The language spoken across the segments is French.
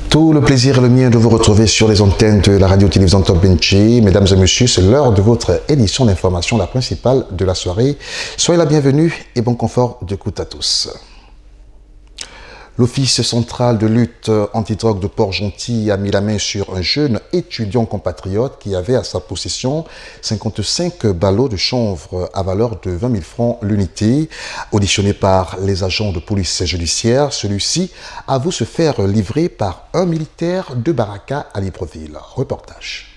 Tout le plaisir est le mien de vous retrouver sur les antennes de la radio-télévision Top Benji. Mesdames et messieurs, c'est l'heure de votre édition d'information, la principale de la soirée. Soyez la bienvenue et bon confort d'écoute à tous. L'Office central de lutte antidrogue de Port-Gentil a mis la main sur un jeune étudiant compatriote qui avait à sa possession 55 ballots de chanvre à valeur de 20 000 francs l'unité. Auditionné par les agents de police judiciaire, celui-ci avoue se faire livrer par un militaire de Baraka à Libreville. Reportage.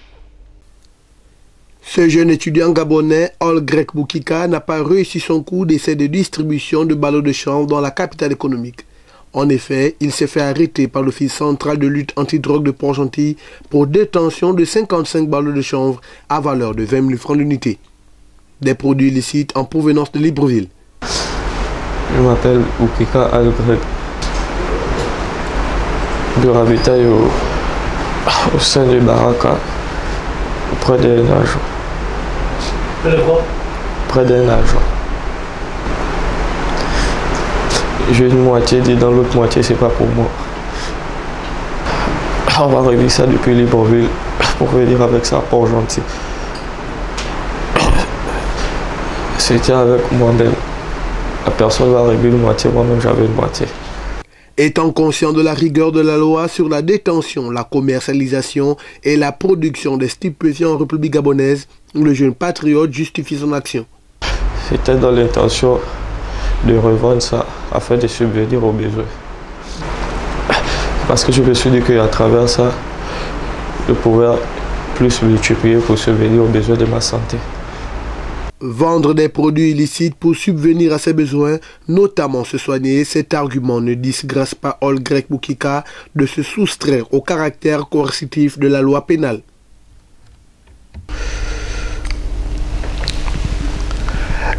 Ce jeune étudiant gabonais, Olgrek Boukika, n'a pas réussi son coup d'essai de distribution de ballots de chanvre dans la capitale économique. En effet, il s'est fait arrêter par l'Office central de lutte antidrogue de Port-Gentil pour détention de 55 ballots de chanvre à valeur de 20 000 francs l'unité. Des produits illicites en provenance de Libreville. Je m'appelle Boukika Algrek. Je ravitaille au sein de Baraka, auprès d'un agent. Près d'un agent. J'ai une moitié, dit dans l'autre moitié, c'est pas pour moi. On va régler ça depuis Libreville pour venir avec ça à Port-Gentil. C'était avec moi-même. La personne va régler une moitié, moi-même j'avais une moitié. Étant conscient de la rigueur de la loi sur la détention, la commercialisation et la production des stupéfiants en République gabonaise, le jeune patriote justifie son action. C'était dans l'intention de revendre ça afin de subvenir aux besoins. Parce que je me suis dit qu'à travers ça, je pouvais plus multiplier pour subvenir aux besoins de ma santé. Vendre des produits illicites pour subvenir à ses besoins, notamment se soigner, cet argument ne disgrâce pas Olgrek Boukika de se soustraire au caractère coercitif de la loi pénale.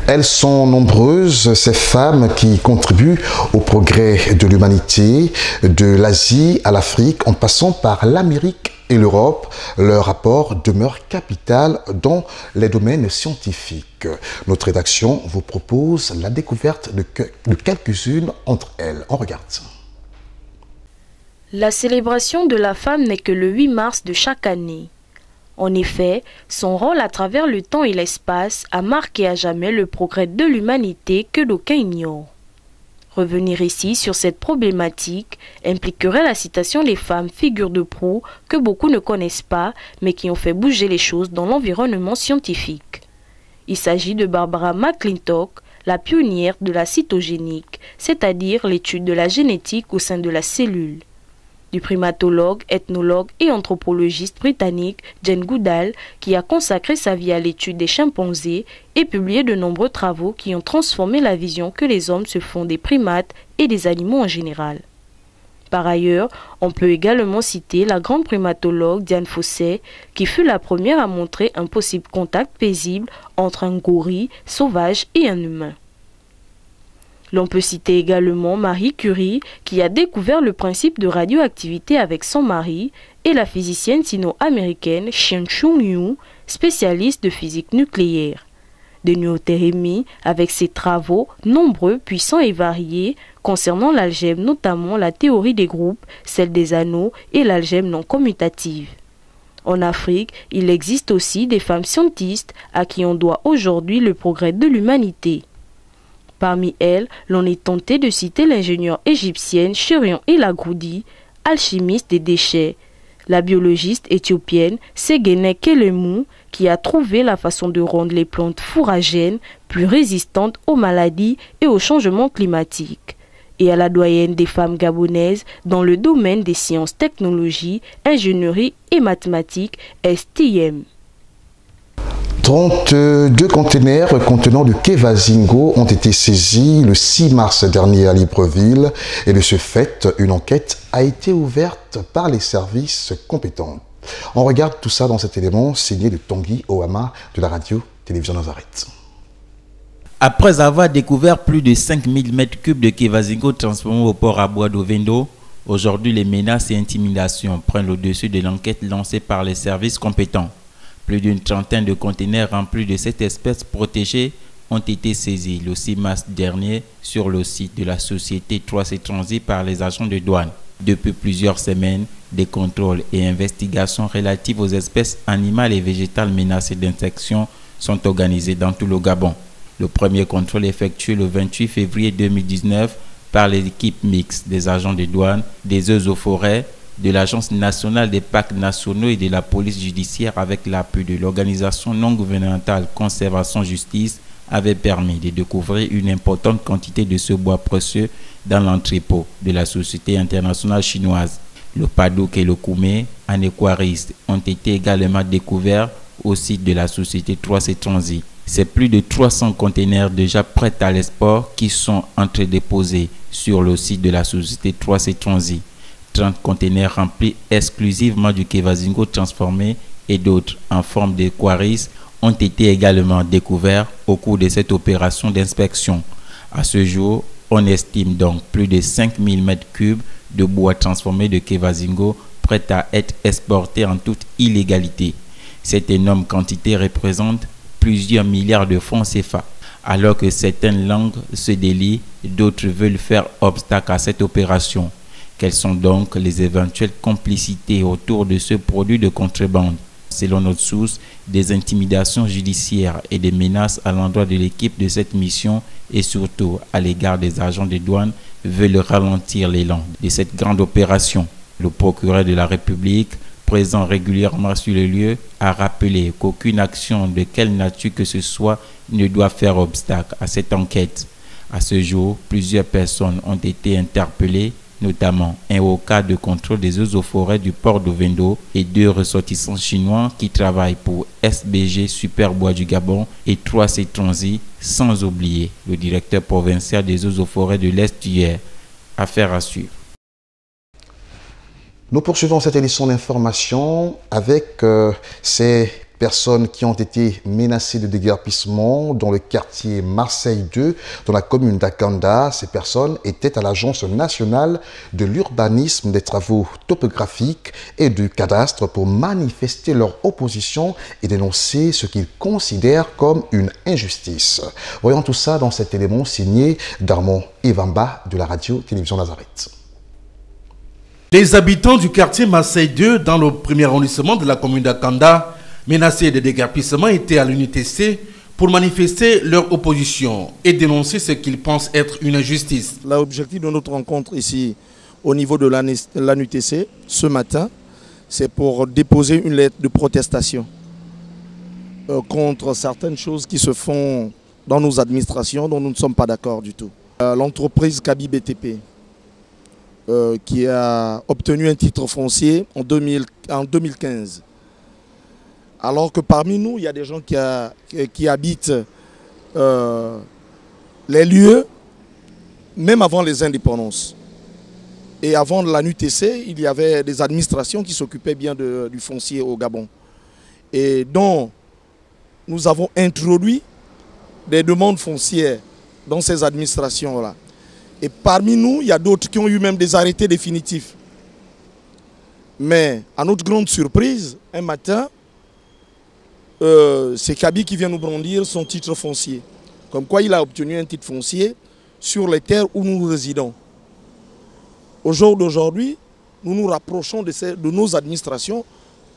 Elles sont nombreuses, ces femmes qui contribuent au progrès de l'humanité, de l'Asie à l'Afrique, en passant par l'Amérique et l'Europe. Leur apport demeure capital dans les domaines scientifiques. Notre rédaction vous propose la découverte de quelques-unes entre elles. On regarde. La célébration de la femme n'est que le 8 mars de chaque année. En effet, son rôle à travers le temps et l'espace a marqué à jamais le progrès de l'humanité que d'aucuns ignorent. Revenir ici sur cette problématique impliquerait la citation des femmes figures de proue que beaucoup ne connaissent pas, mais qui ont fait bouger les choses dans l'environnement scientifique. Il s'agit de Barbara McClintock, la pionnière de la cytogénique, c'est-à-dire l'étude de la génétique au sein de la cellule. Du primatologue, ethnologue et anthropologiste britannique Jane Goodall, qui a consacré sa vie à l'étude des chimpanzés et publié de nombreux travaux qui ont transformé la vision que les hommes se font des primates et des animaux en général. Par ailleurs, on peut également citer la grande primatologue Diane Fossey, qui fut la première à montrer un possible contact paisible entre un gorille sauvage et un humain. L'on peut citer également Marie Curie, qui a découvert le principe de radioactivité avec son mari, et la physicienne sino-américaine Chien Chung-Yu, spécialiste de physique nucléaire. Denis Oteremi, avec ses travaux nombreux, puissants et variés, concernant l'algèbre, notamment la théorie des groupes, celle des anneaux et l'algèbre non commutative. En Afrique, il existe aussi des femmes scientistes à qui on doit aujourd'hui le progrès de l'humanité. Parmi elles, l'on est tenté de citer l'ingénieure égyptienne Chérion Elagroudi, alchimiste des déchets, la biologiste éthiopienne Ségéné Kélémou, qui a trouvé la façon de rendre les plantes fourragènes plus résistantes aux maladies et aux changements climatiques, et à la doyenne des femmes gabonaises dans le domaine des sciences, technologies, ingénierie et mathématiques, STM. 32 conteneurs contenant du Kevazingo ont été saisis le 6 mars dernier à Libreville et de ce fait, une enquête a été ouverte par les services compétents. On regarde tout ça dans cet élément signé de Tanguy Ohama de la radio-télévision Nazareth. Après avoir découvert plus de 5000 m3 de Kevazingo transformés au port à bois d'Ovendo, aujourd'hui les menaces et intimidations prennent le dessus de l'enquête lancée par les services compétents. Plus d'une trentaine de conteneurs remplis de cette espèce protégée ont été saisis le 6 mars dernier sur le site de la société 3C Transit par les agents de douane. Depuis plusieurs semaines, Des contrôles et investigations relatives aux espèces animales et végétales menacées d'interdiction sont organisés dans tout le Gabon. Le premier contrôle effectué le 28 février 2019 par l'équipe mixte des agents de douane, des eaux-forêts, de l'Agence nationale des parcs nationaux et de la police judiciaire avec l'appui de l'organisation non gouvernementale Conservation Justice avait permis de découvrir une importante quantité de ce bois précieux dans l'entrepôt de la Société internationale chinoise. Le Padouk et le Koumé, en aquariste, ont été également découverts au site de la Société 3C Transit. C'est plus de 300 conteneurs déjà prêts à l'export qui sont entredéposés sur le site de la Société 3C Transit. 30 conteneurs remplis exclusivement du Kevazingo transformé et d'autres en forme d'aquaris ont été également découverts au cours de cette opération d'inspection. À ce jour, on estime donc plus de 5000 m3 de bois transformé de Kevazingo prêts à être exportés en toute illégalité. Cette énorme quantité représente plusieurs milliards de francs CFA. Alors que certaines langues se délient, d'autres veulent faire obstacle à cette opération. Quelles sont donc les éventuelles complicités autour de ce produit de contrebande? Selon notre source, des intimidations judiciaires et des menaces à l'endroit de l'équipe de cette mission et surtout à l'égard des agents de douane veulent ralentir l'élan de cette grande opération. Le procureur de la République, présent régulièrement sur le lieu, a rappelé qu'aucune action de quelle nature que ce soit ne doit faire obstacle à cette enquête. À ce jour, plusieurs personnes ont été interpellées, notamment un haut cadre de contrôle des eaux-forêts du port d'Ovendo et 2 ressortissants chinois qui travaillent pour SBG Superbois du Gabon et 3C Transit, sans oublier le directeur provincial des eaux-forêts de l'Est-Hier. Affaire à suivre. Nous poursuivons cette édition d'information avec ces personnes qui ont été menacées de déguerpissement dans le quartier Marseille 2, dans la commune d'Akanda. Ces personnes étaient à l'Agence nationale de l'urbanisme, des travaux topographiques et du cadastre pour manifester leur opposition et dénoncer ce qu'ils considèrent comme une injustice. Voyons tout ça dans cet élément signé d'Armand Evamba de la radio-télévision Nazareth. Les habitants du quartier Marseille 2, dans le premier arrondissement de la commune d'Akanda, menacés de déguerpissement, étaient à l'unité C pour manifester leur opposition et dénoncer ce qu'ils pensent être une injustice. L'objectif de notre rencontre ici, au niveau de l'UTC, ce matin, c'est pour déposer une lettre de protestation contre certaines choses qui se font dans nos administrations dont nous ne sommes pas d'accord du tout. L'entreprise Kaby BTP, qui a obtenu un titre foncier en 2015. Alors que parmi nous, il y a des gens qui habitent les lieux, même avant les indépendances. Et avant la NUTC, il y avait des administrations qui s'occupaient bien du foncier au Gabon. Et dont nous avons introduit des demandes foncières dans ces administrations-là. Et parmi nous, il y a d'autres qui ont eu même des arrêtés définitifs. Mais à notre grande surprise, un matin, c'est Kaby qui vient nous brandir son titre foncier. Comme quoi il a obtenu un titre foncier sur les terres où nous résidons. Au jour d'aujourd'hui, nous nous rapprochons de nos administrations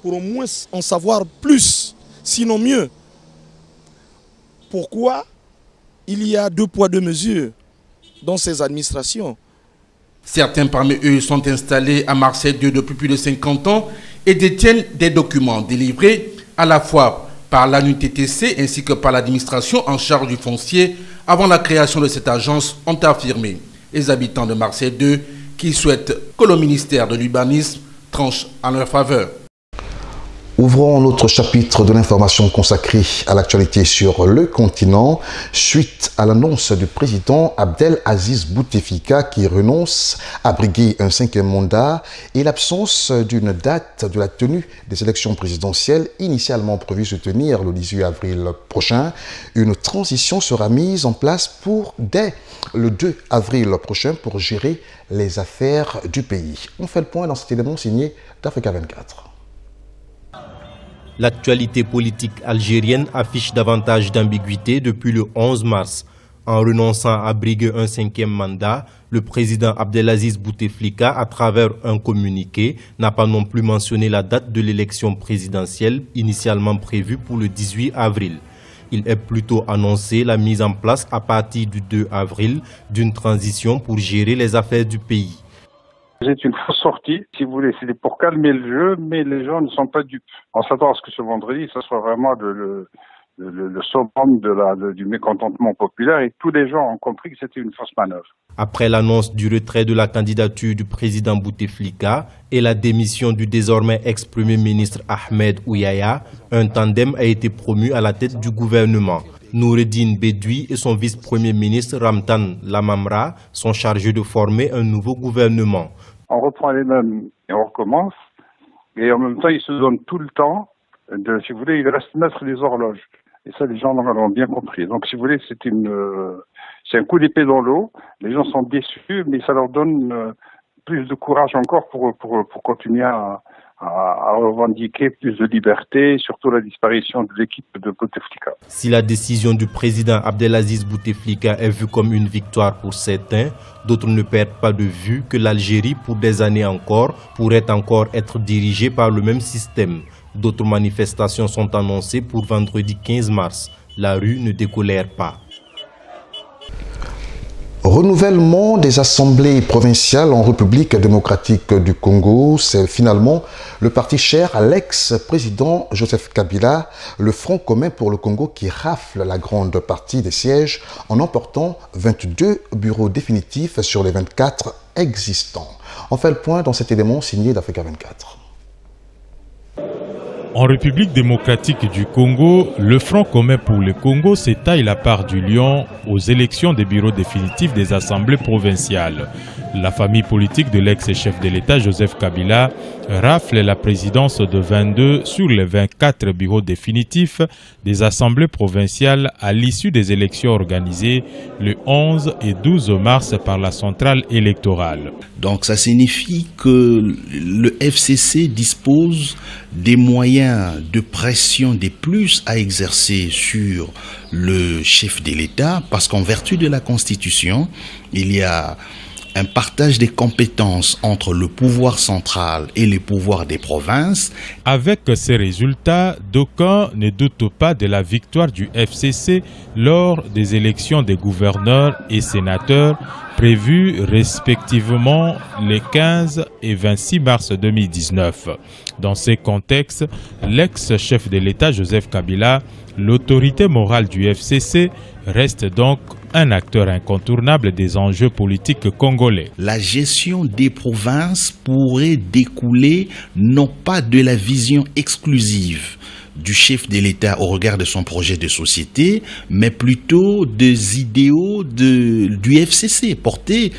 pour au moins en savoir plus, sinon mieux. Pourquoi il y a 2 poids 2 mesures dans ces administrations? Certains parmi eux sont installés à Marseille 2 depuis plus de 50 ans et détiennent des documents délivrés à la fois par l'ANUTTC ainsi que par l'administration en charge du foncier avant la création de cette agence, ont affirmé les habitants de Marseille 2 qui souhaitent que le ministère de l'Urbanisme tranche en leur faveur. Ouvrons notre chapitre de l'information consacrée à l'actualité sur le continent suite à l'annonce du président Abdelaziz Bouteflika qui renonce à briguer un 5e mandat et l'absence d'une date de la tenue des élections présidentielles initialement prévues se tenir le 18 avril prochain. Une transition sera mise en place dès le 2 avril prochain pour gérer les affaires du pays. On fait le point dans cet élément signé d'Africa 24. L'actualité politique algérienne affiche davantage d'ambiguïté depuis le 11 mars. En renonçant à briguer un 5e mandat, le président Abdelaziz Bouteflika, à travers un communiqué, n'a pas non plus mentionné la date de l'élection présidentielle initialement prévue pour le 18 avril. Il est plutôt annoncé la mise en place à partir du 2 avril d'une transition pour gérer les affaires du pays. C'est une fausse sortie, si vous voulez, c'est pour calmer le jeu, mais les gens ne sont pas dupes. On s'attend à ce que ce vendredi, ce soit vraiment le summum du mécontentement populaire et tous les gens ont compris que c'était une fausse manœuvre. Après l'annonce du retrait de la candidature du président Bouteflika et la démission du désormais ex-premier ministre Ahmed Ouyaya, un tandem a été promu à la tête du gouvernement. Noureddine Bedoui et son vice-premier ministre Ramtan Lamamra sont chargés de former un nouveau gouvernement. On reprend les mêmes et on recommence, et en même temps ils se donnent tout le temps, si vous voulez, il reste maître des horloges. Et ça, les gens l'ont bien compris. Donc, si vous voulez, c'est un coup d'épée dans l'eau. Les gens sont déçus, mais ça leur donne plus de courage encore pour continuer à revendiquer plus de liberté, surtout la disparition de l'équipe de Bouteflika. Si la décision du président Abdelaziz Bouteflika est vue comme une victoire pour certains, d'autres ne perdent pas de vue que l'Algérie, pour des années encore, pourrait encore être dirigée par le même système. D'autres manifestations sont annoncées pour vendredi 15 mars. La rue ne décolère pas. Renouvellement des assemblées provinciales en République démocratique du Congo, c'est finalement le parti cher à l'ex-président Joseph Kabila, le Front commun pour le Congo, qui rafle la grande partie des sièges en emportant 22 bureaux définitifs sur les 24 existants. On fait le point dans cet élément signé d'Africa 24. En République démocratique du Congo, le Front commun pour le Congo s'étaille la part du lion aux élections des bureaux définitifs des assemblées provinciales. La famille politique de l'ex-chef de l'État Joseph Kabila rafle la présidence de 22 sur les 24 bureaux définitifs des assemblées provinciales à l'issue des élections organisées le 11 et 12 mars par la centrale électorale. Donc ça signifie que le FCC dispose des moyens de pression des plus à exercer sur le chef de l'État, parce qu'en vertu de la Constitution, il y a un partage des compétences entre le pouvoir central et les pouvoirs des provinces. Avec ces résultats, d'aucuns ne doutent pas de la victoire du FCC lors des élections des gouverneurs et sénateurs prévues respectivement les 15 et 26 mars 2019. Dans ces contextes, l'ex-chef de l'État Joseph Kabila, l'autorité morale du FCC, reste donc un acteur incontournable des enjeux politiques congolais. La gestion des provinces pourrait découler non pas de la vision exclusive du chef de l'État au regard de son projet de société, mais plutôt des idéaux du FCC portés,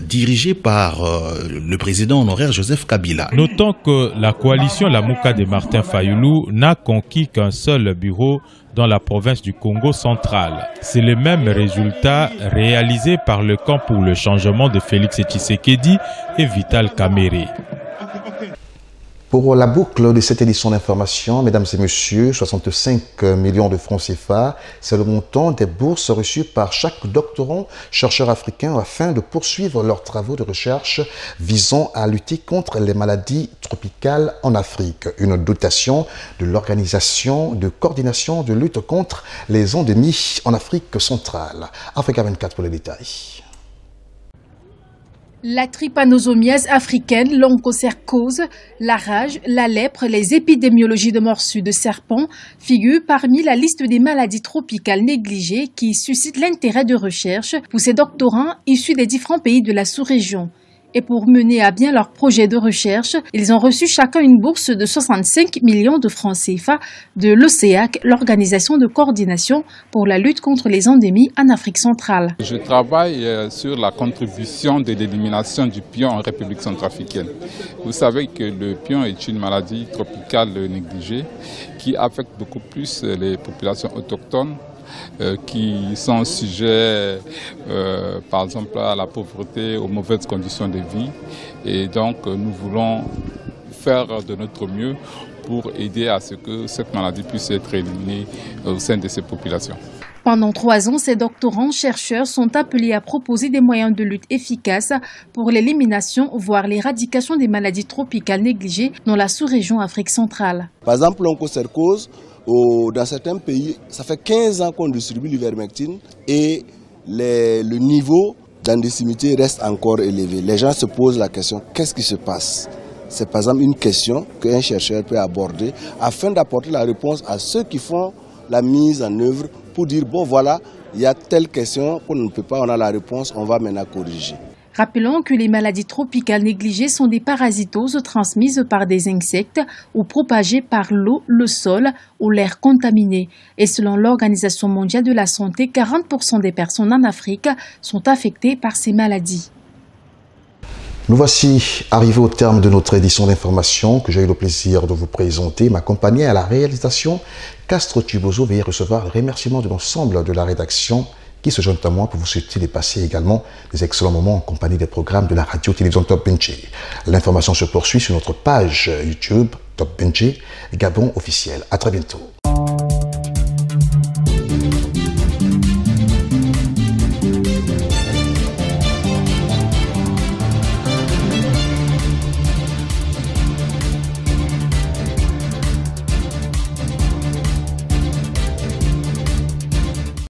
dirigés par le président honoraire Joseph Kabila. Notons que la coalition Lamuka de Martin Fayoulou n'a conquis qu'un seul bureau dans la province du Congo central. C'est le même résultat réalisé par le camp pour le changement de Félix Tshisekedi et Vital Kamerhe. Pour la boucle de cette édition d'information, mesdames et messieurs, 65 millions de francs CFA, c'est le montant des bourses reçues par chaque doctorant chercheur africain afin de poursuivre leurs travaux de recherche visant à lutter contre les maladies tropicales en Afrique. Une dotation de l'Organisation de coordination de lutte contre les endémies en Afrique centrale. Africa 24 pour les détails. La trypanosomiase africaine, l'onchocercose, la rage, la lèpre, les épidémiologies de morsures de serpents figurent parmi la liste des maladies tropicales négligées qui suscitent l'intérêt de recherche pour ces doctorants issus des différents pays de la sous-région. Et pour mener à bien leur projet de recherche, ils ont reçu chacun une bourse de 65 millions de francs CFA de l'OCEAC, l'Organisation de coordination pour la lutte contre les endémies en Afrique centrale. Je travaille sur la contribution de l'élimination du pion en République centrafricaine. Vous savez que le pion est une maladie tropicale négligée qui affecte beaucoup plus les populations autochtones, qui sont sujets, par exemple, à la pauvreté, aux mauvaises conditions de vie. Et donc, nous voulons faire de notre mieux pour aider à ce que cette maladie puisse être éliminée au sein de ces populations. Pendant 3 ans, ces doctorants-chercheurs sont appelés à proposer des moyens de lutte efficaces pour l'élimination, voire l'éradication des maladies tropicales négligées dans la sous-région Afrique centrale. Par exemple, l'onchocercose, dans certains pays, ça fait 15 ans qu'on distribue l'ivermectine et le niveau d'endécimité reste encore élevé. Les gens se posent la question, qu'est-ce qui se passe? C'est par exemple une question qu'un chercheur peut aborder afin d'apporter la réponse à ceux qui font la mise en œuvre pour dire, bon voilà, il y a telle question qu'on ne peut pas, on a la réponse, on va maintenant corriger. Rappelons que les maladies tropicales négligées sont des parasitoses transmises par des insectes ou propagées par l'eau, le sol ou l'air contaminé. Et selon l'Organisation mondiale de la santé, 40% des personnes en Afrique sont affectées par ces maladies. Nous voici arrivés au terme de notre édition d'information que j'ai eu le plaisir de vous présenter. M'accompagner à la réalisation, Castro Tubozo. Veuillez recevoir le remerciement de l'ensemble de la rédaction qui se joignent à moi pour vous souhaiter de passer également des excellents moments en compagnie des programmes de la radio-télévision Top Benji. L'information se poursuit sur notre page YouTube Top Benji, Gabon officiel. À très bientôt.